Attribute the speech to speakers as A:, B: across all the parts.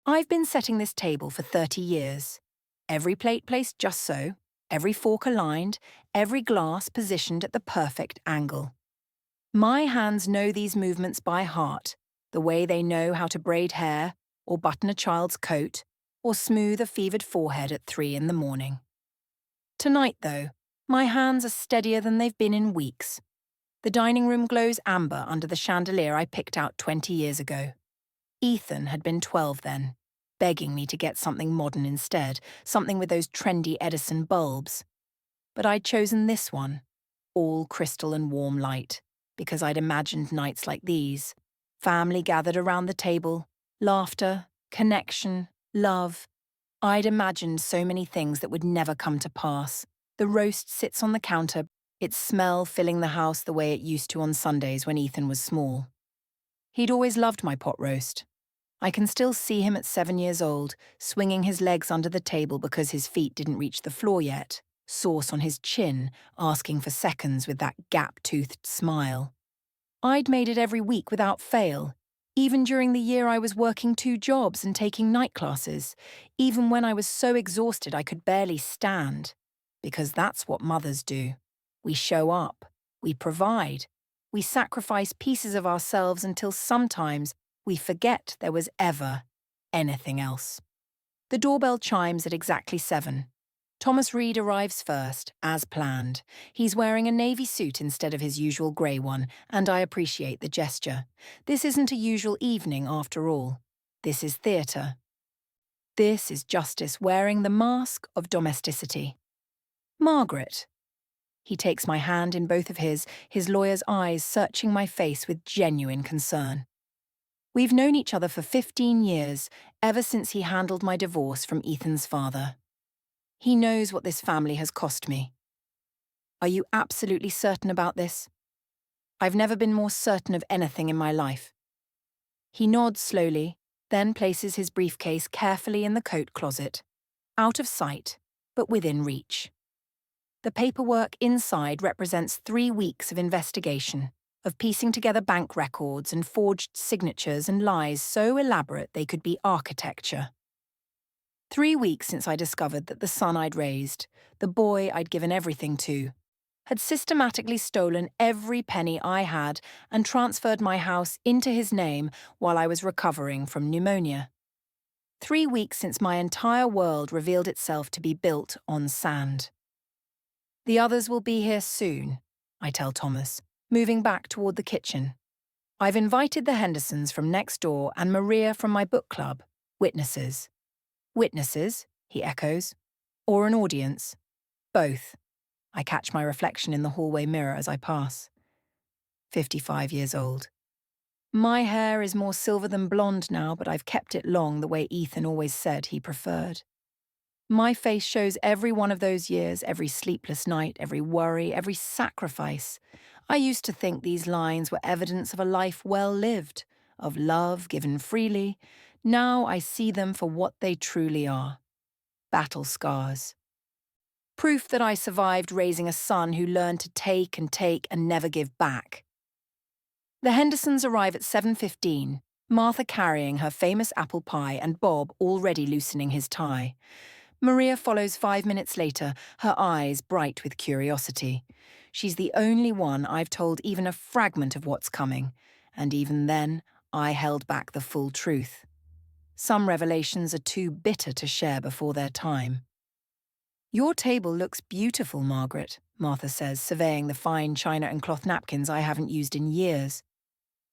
A: I've been setting this table for 30 years. Every plate placed just so, every fork aligned, every glass positioned at the perfect angle. My hands know these movements by heart, the way they know how to braid hair, or button a child's coat, or smooth a fevered forehead at 3 in the morning. Tonight, though, my hands are steadier than they've been in weeks. The dining room glows amber under the chandelier I picked out 20 years ago. Ethan had been 12 then, begging me to get something modern instead, something with those trendy Edison bulbs. But I'd chosen this one, all crystal and warm light, because I'd imagined nights like these. Family gathered around the table, laughter, connection, love. I'd imagined so many things that would never come to pass. The roast sits on the counter, its smell filling the house the way it used to on Sundays when Ethan was small. He'd always loved my pot roast. I can still see him at 7 years old, swinging his legs under the table because his feet didn't reach the floor yet, sauce on his chin, asking for seconds with that gap-toothed smile. I'd made it every week without fail, even during the year I was working 2 jobs and taking night classes, even when I was so exhausted I could barely stand. Because that's what mothers do. We show up, we provide, we sacrifice pieces of ourselves until sometimes we forget there was ever anything else. The doorbell chimes at exactly 7. Thomas Reed arrives first, as planned. He's wearing a navy suit instead of his usual grey one, and I appreciate the gesture. This isn't a usual evening, after all. This is theatre. This is justice wearing the mask of domesticity. Margaret. He takes my hand in both of his lawyer's eyes searching my face with genuine concern. We've known each other for 15 years, ever since he handled my divorce from Ethan's father. He knows what this family has cost me. Are you absolutely certain about this? I've never been more certain of anything in my life. He nods slowly, then places his briefcase carefully in the coat closet, out of sight, but within reach. The paperwork inside represents 3 weeks of investigation, of piecing together bank records and forged signatures and lies so elaborate they could be architecture. 3 weeks since I discovered that the son I'd raised, the boy I'd given everything to, had systematically stolen every penny I had and transferred my house into his name while I was recovering from pneumonia. 3 weeks since my entire world revealed itself to be built on sand. The others will be here soon, I tell Thomas, moving back toward the kitchen. I've invited the Hendersons from next door and Maria from my book club, witnesses. Witnesses, he echoes. Or an audience. Both. I catch my reflection in the hallway mirror as I pass. 55 years old. My hair is more silver than blonde now, but I've kept it long the way Ethan always said he preferred. My face shows every one of those years, every sleepless night, every worry, every sacrifice. I used to think these lines were evidence of a life well lived, of love given freely. Now I see them for what they truly are. Battle scars. Proof that I survived raising a son who learned to take and never give back. The Hendersons arrive at 7:15, Martha carrying her famous apple pie and Bob already loosening his tie. Maria follows 5 minutes later, her eyes bright with curiosity. She's the only one I've told even a fragment of what's coming, and even then, I held back the full truth. Some revelations are too bitter to share before their time. Your table looks beautiful, Margaret, Martha says, surveying the fine china and cloth napkins I haven't used in years.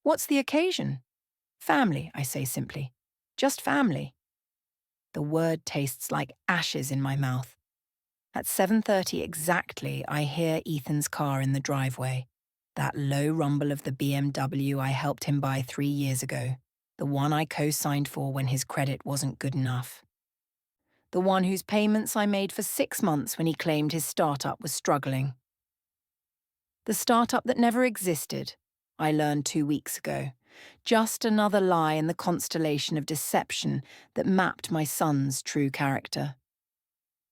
A: What's the occasion? Family, I say simply. Just family. The word tastes like ashes in my mouth. At 7:30 exactly, I hear Ethan's car in the driveway. That low rumble of the BMW I helped him buy 3 years ago. The one I co-signed for when his credit wasn't good enough. The one whose payments I made for 6 months when he claimed his startup was struggling. The startup that never existed, I learned 2 weeks ago. Just another lie in the constellation of deception that mapped my son's true character.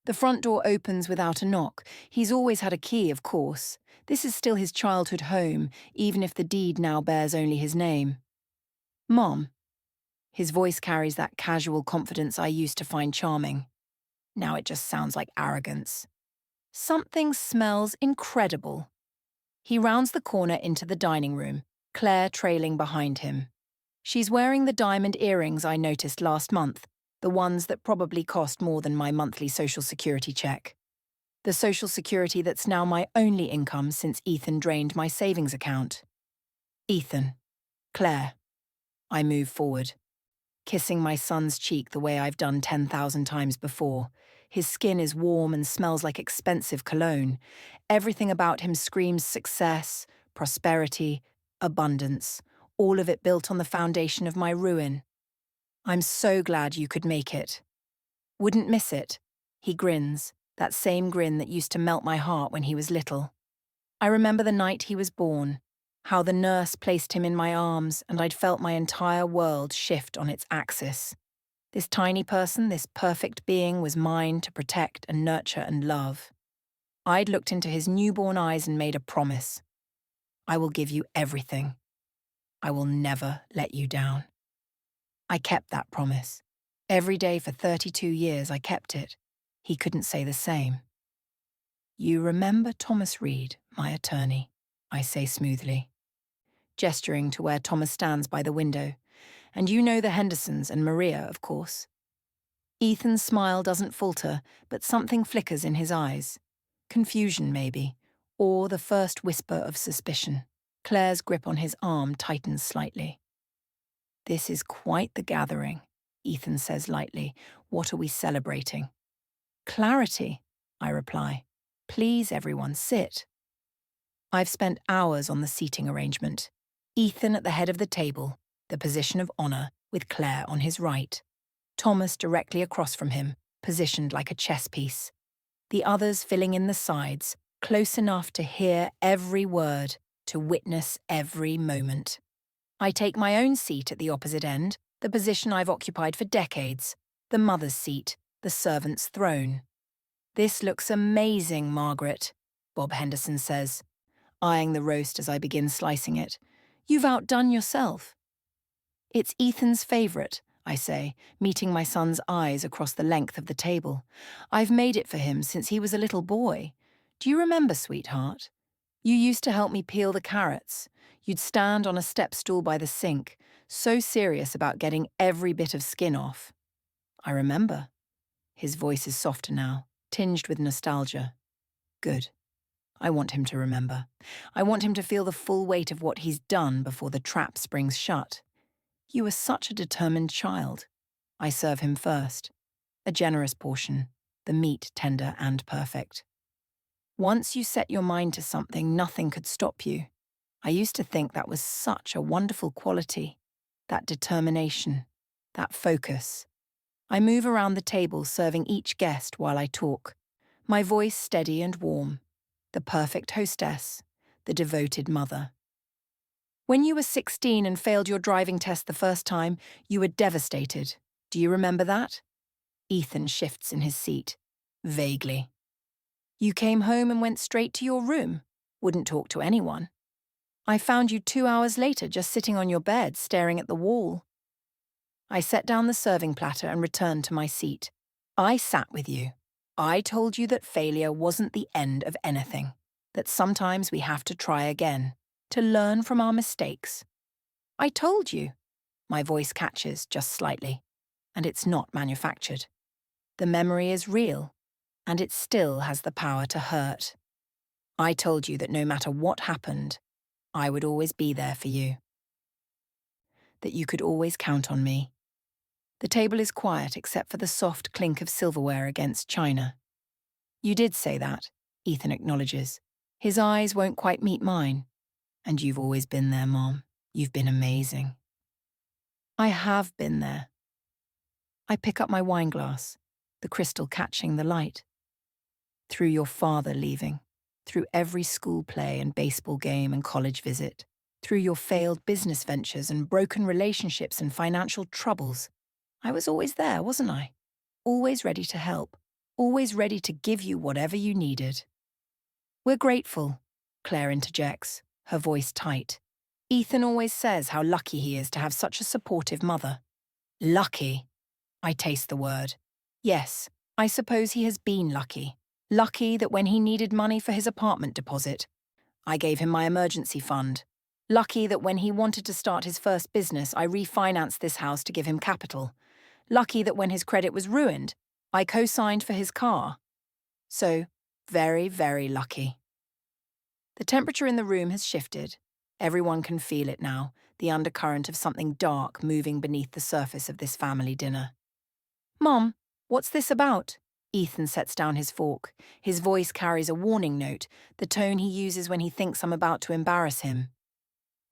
A: The front door opens without a knock. He's always had a key, of course. This is still his childhood home, even if the deed now bears only his name. Mom. His voice carries that casual confidence I used to find charming. Now it just sounds like arrogance. Something smells incredible. He rounds the corner into the dining room, Claire trailing behind him. She's wearing the diamond earrings I noticed last month, the ones that probably cost more than my monthly Social Security check. The Social Security that's now my only income since Ethan drained my savings account. Ethan. Claire. I move forward, kissing my son's cheek the way I've done 10,000 times before. His skin is warm and smells like expensive cologne. Everything about him screams success, prosperity, abundance, all of it built on the foundation of my ruin. I'm so glad you could make it. Wouldn't miss it. He grins, that same grin that used to melt my heart when he was little. I remember the night he was born, how the nurse placed him in my arms and I'd felt my entire world shift on its axis. This tiny person, this perfect being was mine to protect and nurture and love. I'd looked into his newborn eyes and made a promise. I will give you everything. I will never let you down. I kept that promise. Every day for 32 years I kept it. He couldn't say the same. You remember Thomas Reed, my attorney, I say smoothly, gesturing to where Thomas stands by the window. And you know the Hendersons and Maria, of course. Ethan's smile doesn't falter, but something flickers in his eyes. Confusion, maybe, or the first whisper of suspicion. Claire's grip on his arm tightens slightly. This is quite the gathering, Ethan says lightly. What are we celebrating? Clarity, I reply. Please, everyone, sit. I've spent hours on the seating arrangement. Ethan at the head of the table, the position of honor, with Claire on his right. Thomas directly across from him, positioned like a chess piece. The others filling in the sides, close enough to hear every word, to witness every moment. I take my own seat at the opposite end, the position I've occupied for decades, the mother's seat, the servant's throne. This looks amazing, Margaret, Bob Henderson says, eyeing the roast as I begin slicing it. You've outdone yourself. It's Ethan's favourite, I say, meeting my son's eyes across the length of the table. I've made it for him since he was a little boy. Do you remember, sweetheart? You used to help me peel the carrots. You'd stand on a step stool by the sink, so serious about getting every bit of skin off. I remember. His voice is softer now, tinged with nostalgia. Good. I want him to remember. I want him to feel the full weight of what he's done before the trap springs shut. You were such a determined child. I serve him first. A generous portion, the meat tender and perfect. Once you set your mind to something, nothing could stop you. I used to think that was such a wonderful quality. That determination, that focus. I move around the table serving each guest while I talk, my voice steady and warm. The perfect hostess, the devoted mother. When you were 16 and failed your driving test the first time, you were devastated. Do you remember that? Ethan shifts in his seat. Vaguely. You came home and went straight to your room. Wouldn't talk to anyone. I found you 2 hours later just sitting on your bed, staring at the wall. I set down the serving platter and returned to my seat. I sat with you. I told you that failure wasn't the end of anything, that sometimes we have to try again, to learn from our mistakes. I told you. My voice catches just slightly, and it's not manufactured. The memory is real, and it still has the power to hurt. I told you that no matter what happened, I would always be there for you. That you could always count on me. The table is quiet except for the soft clink of silverware against china. You did say that, Ethan acknowledges. His eyes won't quite meet mine. And you've always been there, Mom. You've been amazing. I have been there. I pick up my wine glass, the crystal catching the light. Through your father leaving, through every school play and baseball game and college visit, through your failed business ventures and broken relationships and financial troubles, I was always there, wasn't I? Always ready to help, always ready to give you whatever you needed. We're grateful, Claire interjects, her voice tight. Ethan always says how lucky he is to have such a supportive mother. Lucky. I taste the word. Yes, I suppose he has been lucky. Lucky that when he needed money for his apartment deposit, I gave him my emergency fund. Lucky that when he wanted to start his first business, I refinanced this house to give him capital. Lucky that when his credit was ruined, I co-signed for his car. So, very, very lucky. The temperature in the room has shifted. Everyone can feel it now, the undercurrent of something dark moving beneath the surface of this family dinner. Mom, what's this about? Ethan sets down his fork. His voice carries a warning note, the tone he uses when he thinks I'm about to embarrass him.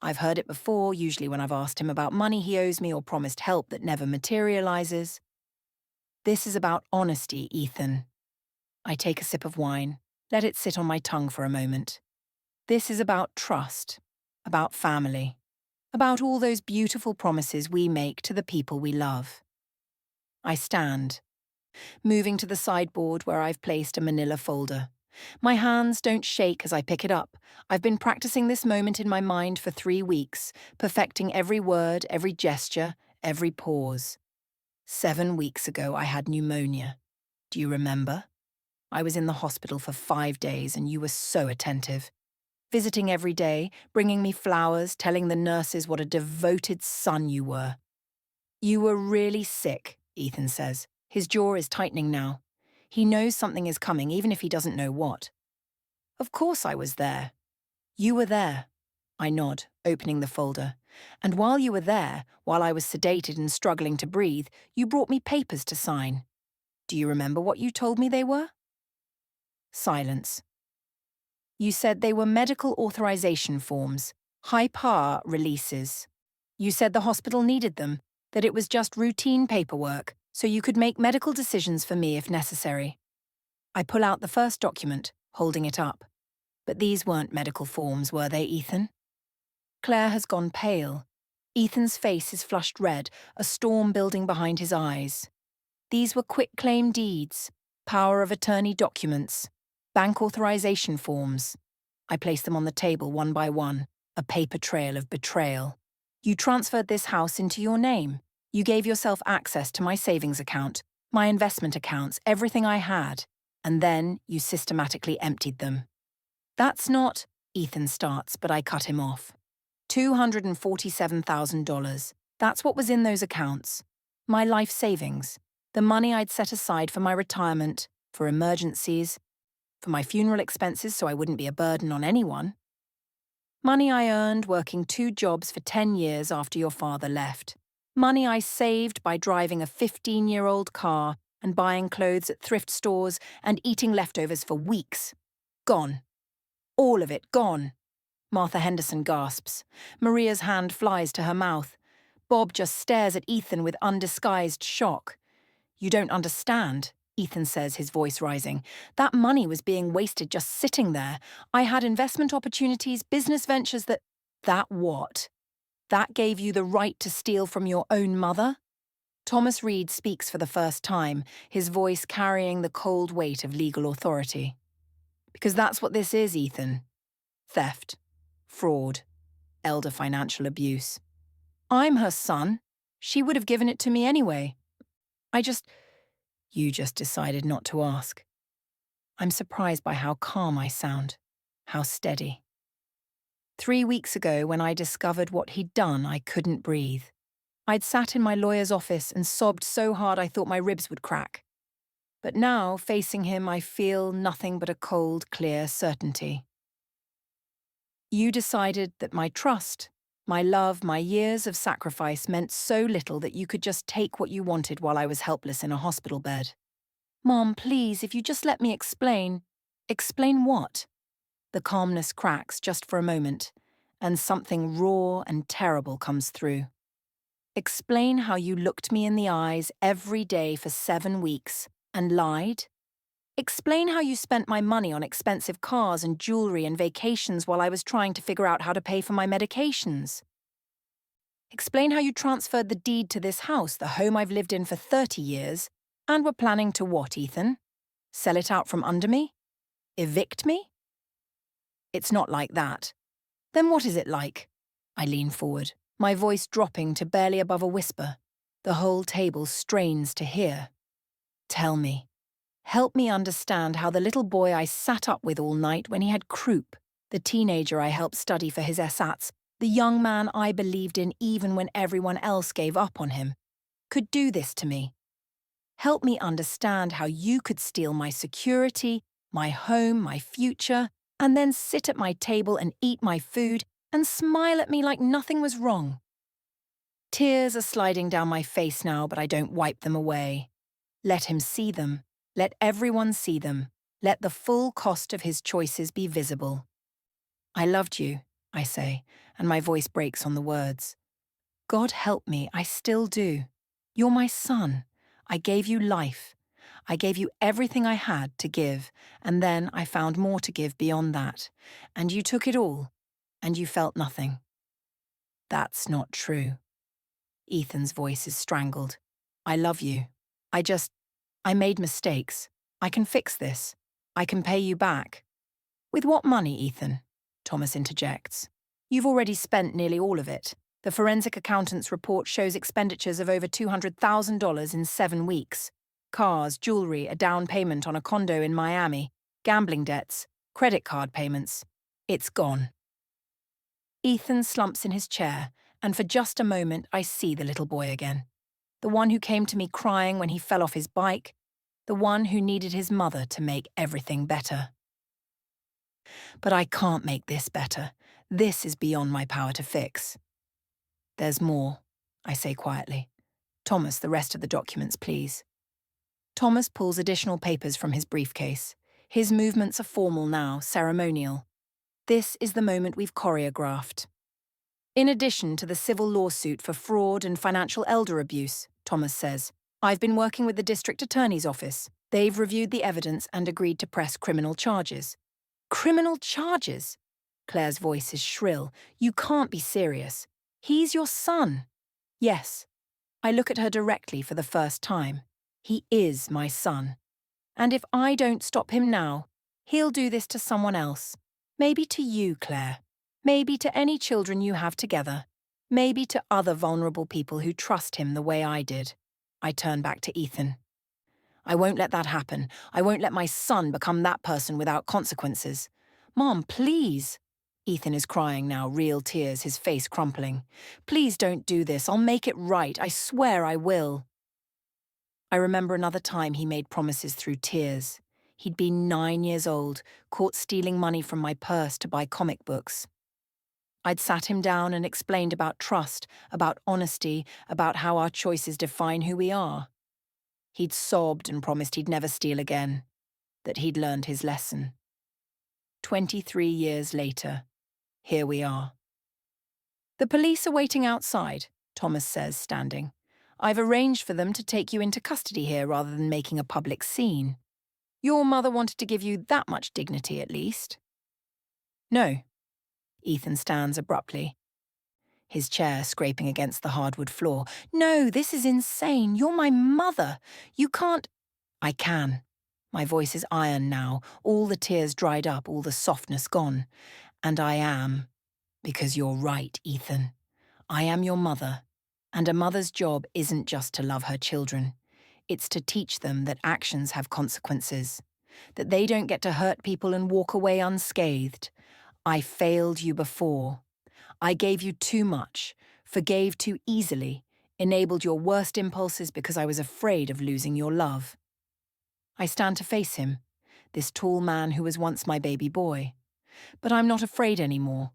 A: I've heard it before, usually when I've asked him about money he owes me or promised help that never materializes. This is about honesty, Ethan. I take a sip of wine, let it sit on my tongue for a moment. This is about trust, about family, about all those beautiful promises we make to the people we love. I stand, moving to the sideboard where I've placed a manila folder. My hands don't shake as I pick it up. I've been practicing this moment in my mind for 3 weeks, perfecting every word, every gesture, every pause. 7 weeks ago, I had pneumonia. Do you remember? I was in the hospital for 5 days and you were so attentive. Visiting every day, bringing me flowers, telling the nurses what a devoted son you were. You were really sick, Ethan says. His jaw is tightening now. He knows something is coming, even if he doesn't know what. Of course I was there. You were there. I nod, opening the folder. And while you were there, while I was sedated and struggling to breathe, you brought me papers to sign. Do you remember what you told me they were? Silence. You said they were medical authorization forms, high-power releases. You said the hospital needed them, that it was just routine paperwork, so you could make medical decisions for me if necessary. I pull out the first document, holding it up. But these weren't medical forms, were they, Ethan? Claire has gone pale. Ethan's face is flushed red, a storm building behind his eyes. These were quitclaim deeds, power of attorney documents, bank authorization forms. I placed them on the table one by one, a paper trail of betrayal. You transferred this house into your name. You gave yourself access to my savings account, my investment accounts, everything I had, and then you systematically emptied them. That's not, Ethan starts, but I cut him off. $247,000. That's what was in those accounts. My life savings. The money I'd set aside for my retirement, for emergencies, for my funeral expenses so I wouldn't be a burden on anyone. Money I earned working 2 jobs for 10 years after your father left. Money I saved by driving a 15-year-old car and buying clothes at thrift stores and eating leftovers for weeks. Gone. All of it gone. Martha Henderson gasps. Maria's hand flies to her mouth. Bob just stares at Ethan with undisguised shock. You don't understand, Ethan says, his voice rising. That money was being wasted just sitting there. I had investment opportunities, business ventures that... That what? That gave you the right to steal from your own mother? Thomas Reed speaks for the first time, his voice carrying the cold weight of legal authority. Because that's what this is, Ethan. Theft. Fraud. Elder financial abuse. I'm her son. She would have given it to me anyway. You just decided not to ask. I'm surprised by how calm I sound, how steady. 3 weeks ago, when I discovered what he'd done, I couldn't breathe. I'd sat in my lawyer's office and sobbed so hard I thought my ribs would crack. But now, facing him, I feel nothing but a cold, clear certainty. You decided that my trust, my love, my years of sacrifice meant so little that you could just take what you wanted while I was helpless in a hospital bed. Mom, please, if you just let me explain. Explain what? The calmness cracks just for a moment, and something raw and terrible comes through. Explain how you looked me in the eyes every day for 7 weeks and lied. Explain how you spent my money on expensive cars and jewelry and vacations while I was trying to figure out how to pay for my medications. Explain how you transferred the deed to this house, the home I've lived in for 30 years, and were planning to what, Ethan? Sell it out from under me? Evict me? It's not like that. Then what is it like? I lean forward, my voice dropping to barely above a whisper. The whole table strains to hear. Tell me. Help me understand how the little boy I sat up with all night when he had croup, the teenager I helped study for his SATs, the young man I believed in even when everyone else gave up on him, could do this to me. Help me understand how you could steal my security, my home, my future, and then sit at my table and eat my food and smile at me like nothing was wrong. Tears are sliding down my face now, but I don't wipe them away. Let him see them. Let everyone see them. Let the full cost of his choices be visible. I loved you, I say, and my voice breaks on the words. God help me, I still do. You're my son. I gave you life. I gave you everything I had to give, and then I found more to give beyond that. And you took it all, and you felt nothing. That's not true. Ethan's voice is strangled. I love you. I made mistakes. I can fix this. I can pay you back. With what money, Ethan? Thomas interjects. You've already spent nearly all of it. The forensic accountant's report shows expenditures of over $200,000 in 7 weeks. Cars, jewelry, a down payment on a condo in Miami, gambling debts, credit card payments. It's gone. Ethan slumps in his chair, and for just a moment I see the little boy again. The one who came to me crying when he fell off his bike, the one who needed his mother to make everything better. But I can't make this better. This is beyond my power to fix. There's more, I say quietly. Thomas, the rest of the documents, please. Thomas pulls additional papers from his briefcase. His movements are formal now, ceremonial. This is the moment we've choreographed. In addition to the civil lawsuit for fraud and financial elder abuse, Thomas says, I've been working with the district attorney's office. They've reviewed the evidence and agreed to press criminal charges. Criminal charges? Claire's voice is shrill. You can't be serious. He's your son. Yes. I look at her directly for the first time. He is my son. And if I don't stop him now, he'll do this to someone else. Maybe to you, Claire. Maybe to any children you have together. Maybe to other vulnerable people who trust him the way I did. I turn back to Ethan. I won't let that happen. I won't let my son become that person without consequences. Mom, please. Ethan is crying now, real tears, his face crumpling. Please don't do this. I'll make it right. I swear I will. I remember another time he made promises through tears. He'd been 9 years old, caught stealing money from my purse to buy comic books. I'd sat him down and explained about trust, about honesty, about how our choices define who we are. He'd sobbed and promised he'd never steal again, that he'd learned his lesson. 23 years later, here we are. The police are waiting outside, Thomas says, standing. I've arranged for them to take you into custody here rather than making a public scene. Your mother wanted to give you that much dignity, at least. No. Ethan stands abruptly, his chair scraping against the hardwood floor. No, this is insane. You're my mother. You can't... I can. My voice is iron now, all the tears dried up, all the softness gone. And I am, because you're right, Ethan. I am your mother, and a mother's job isn't just to love her children. It's to teach them that actions have consequences, that they don't get to hurt people and walk away unscathed. I failed you before. I gave you too much, forgave too easily, enabled your worst impulses because I was afraid of losing your love. I stand to face him, this tall man who was once my baby boy. But I'm not afraid anymore,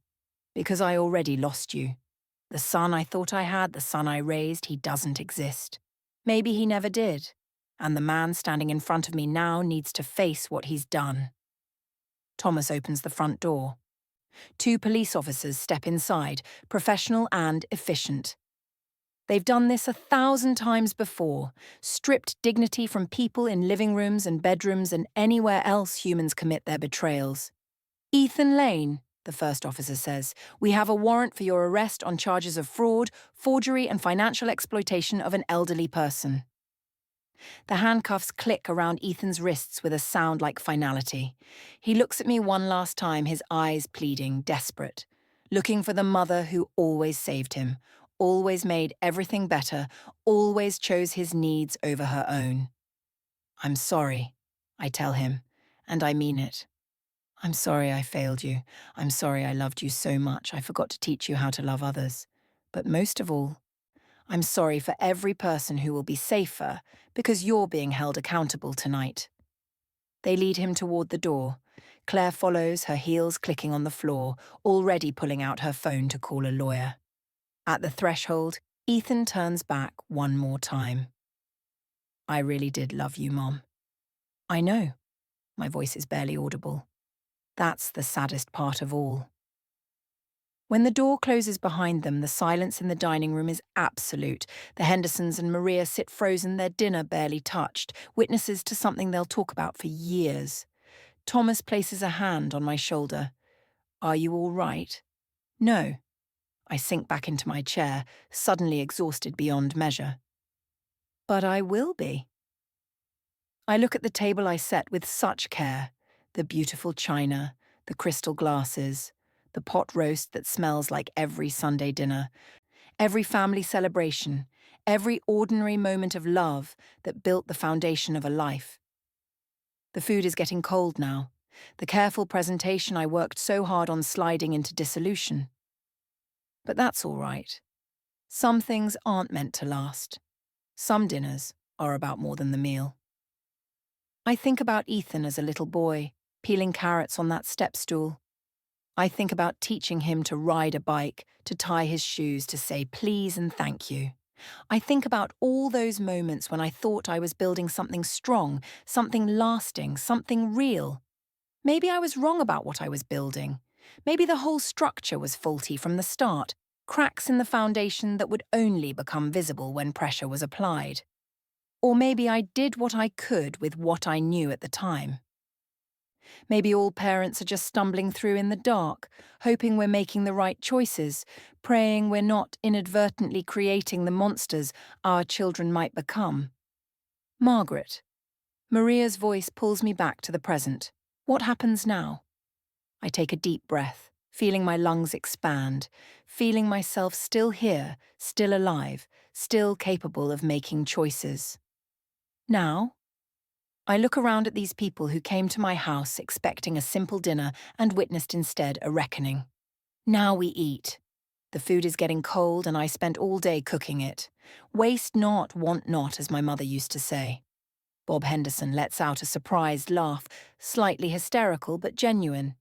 A: because I already lost you. The son I thought I had, the son I raised, he doesn't exist. Maybe he never did, and the man standing in front of me now needs to face what he's done. Thomas opens the front door. 2 police officers step inside, professional and efficient. They've done this 1,000 times before, stripped dignity from people in living rooms and bedrooms and anywhere else humans commit their betrayals. Ethan Lane, the first officer says, we have a warrant for your arrest on charges of fraud, forgery and financial exploitation of an elderly person. The handcuffs click around Ethan's wrists with a sound like finality. He looks at me one last time, his eyes pleading, desperate, looking for the mother who always saved him, always made everything better, always chose his needs over her own. I'm sorry, I tell him, and I mean it. I'm sorry I failed you. I'm sorry I loved you so much I forgot to teach you how to love others. But most of all, I'm sorry for every person who will be safer because you're being held accountable tonight. They lead him toward the door. Claire follows, her heels clicking on the floor, already pulling out her phone to call a lawyer. At the threshold, Ethan turns back one more time. I really did love you, Mom. I know. My voice is barely audible. That's the saddest part of all. When the door closes behind them, the silence in the dining room is absolute. The Hendersons and Maria sit frozen, their dinner barely touched, witnesses to something they'll talk about for years. Thomas places a hand on my shoulder. Are you all right? No. I sink back into my chair, suddenly exhausted beyond measure. But I will be. I look at the table I set with such care, the beautiful china, the crystal glasses, the pot roast that smells like every Sunday dinner, every family celebration, every ordinary moment of love that built the foundation of a life. The food is getting cold now, the careful presentation I worked so hard on sliding into dissolution. But that's all right. Some things aren't meant to last. Some dinners are about more than the meal. I think about Ethan as a little boy, peeling carrots on that step stool. I think about teaching him to ride a bike, to tie his shoes, to say please and thank you. I think about all those moments when I thought I was building something strong, something lasting, something real. Maybe I was wrong about what I was building. Maybe the whole structure was faulty from the start, cracks in the foundation that would only become visible when pressure was applied. Or maybe I did what I could with what I knew at the time. Maybe all parents are just stumbling through in the dark, hoping we're making the right choices, praying we're not inadvertently creating the monsters our children might become. Margaret. Maria's voice pulls me back to the present. What happens now? I take a deep breath, feeling my lungs expand, feeling myself still here, still alive, still capable of making choices. Now, I look around at these people who came to my house expecting a simple dinner and witnessed instead a reckoning. Now we eat. The food is getting cold and I spent all day cooking it. Waste not, want not, as my mother used to say. Bob Henderson lets out a surprised laugh, slightly hysterical but genuine.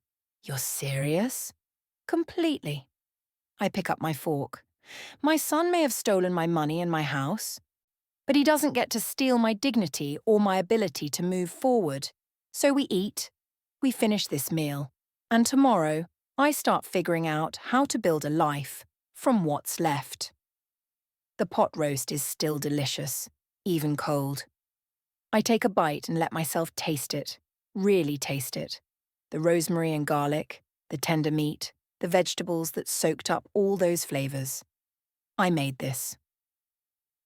A: You're serious? Completely. I pick up my fork. My son may have stolen my money and my house, but he doesn't get to steal my dignity or my ability to move forward. So we eat, we finish this meal, and tomorrow I start figuring out how to build a life from what's left. The pot roast is still delicious, even cold. I take a bite and let myself taste it, really taste it. The rosemary and garlic, the tender meat, the vegetables that soaked up all those flavors. I made this.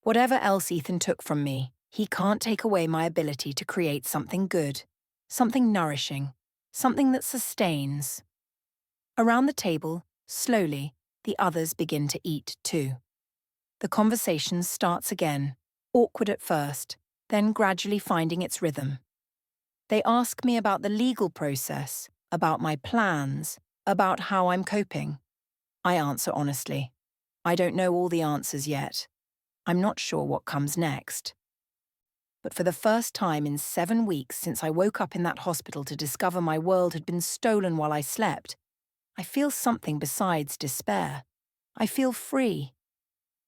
A: Whatever else Ethan took from me, he can't take away my ability to create something good, something nourishing, something that sustains. Around the table, slowly, the others begin to eat too. The conversation starts again, awkward at first, then gradually finding its rhythm. They ask me about the legal process, about my plans, about how I'm coping. I answer honestly. I don't know all the answers yet. I'm not sure what comes next. But for the first time in 7 weeks since I woke up in that hospital to discover my world had been stolen while I slept, I feel something besides despair. I feel free.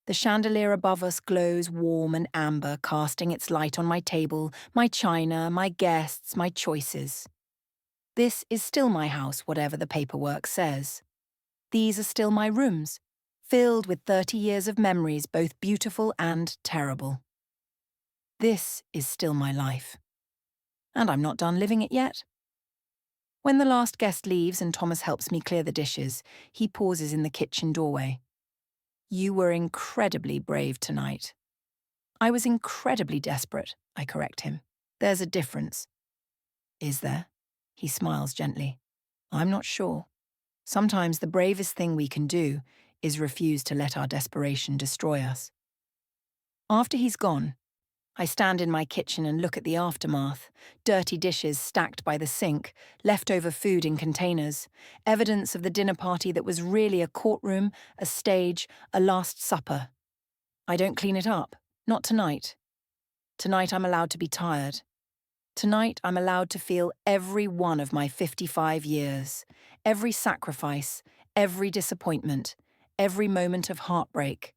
A: The chandelier above us glows warm and amber, casting its light on my table, my china, my guests, my choices. This is still my house, whatever the paperwork says. These are still my rooms, filled with 30 years of memories, both beautiful and terrible. This is still my life. And I'm not done living it yet. When the last guest leaves and Thomas helps me clear the dishes, he pauses in the kitchen doorway. You were incredibly brave tonight. I was incredibly desperate, I correct him. There's a difference. Is there? He smiles gently. I'm not sure. Sometimes the bravest thing we can do is refuse to let our desperation destroy us. After he's gone, I stand in my kitchen and look at the aftermath: dirty dishes stacked by the sink, leftover food in containers, evidence of the dinner party that was really a courtroom, a stage, a Last Supper. I don't clean it up. Not tonight. Tonight I'm allowed to be tired. Tonight I'm allowed to feel every one of my 55 years, every sacrifice, every disappointment, every moment of heartbreak.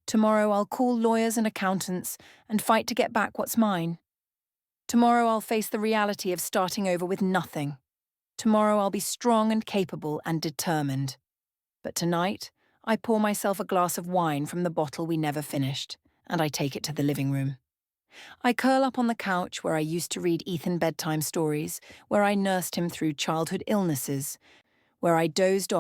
A: Tomorrow I'll call lawyers and accountants and fight to get back what's mine. Tomorrow I'll face the reality of starting over with nothing. Tomorrow I'll be strong and capable and determined. But tonight, I pour myself a glass of wine from the bottle we never finished, and I take it to the living room. I curl up on the couch where I used to read Ethan bedtime stories, where I nursed him through childhood illnesses, where I dozed off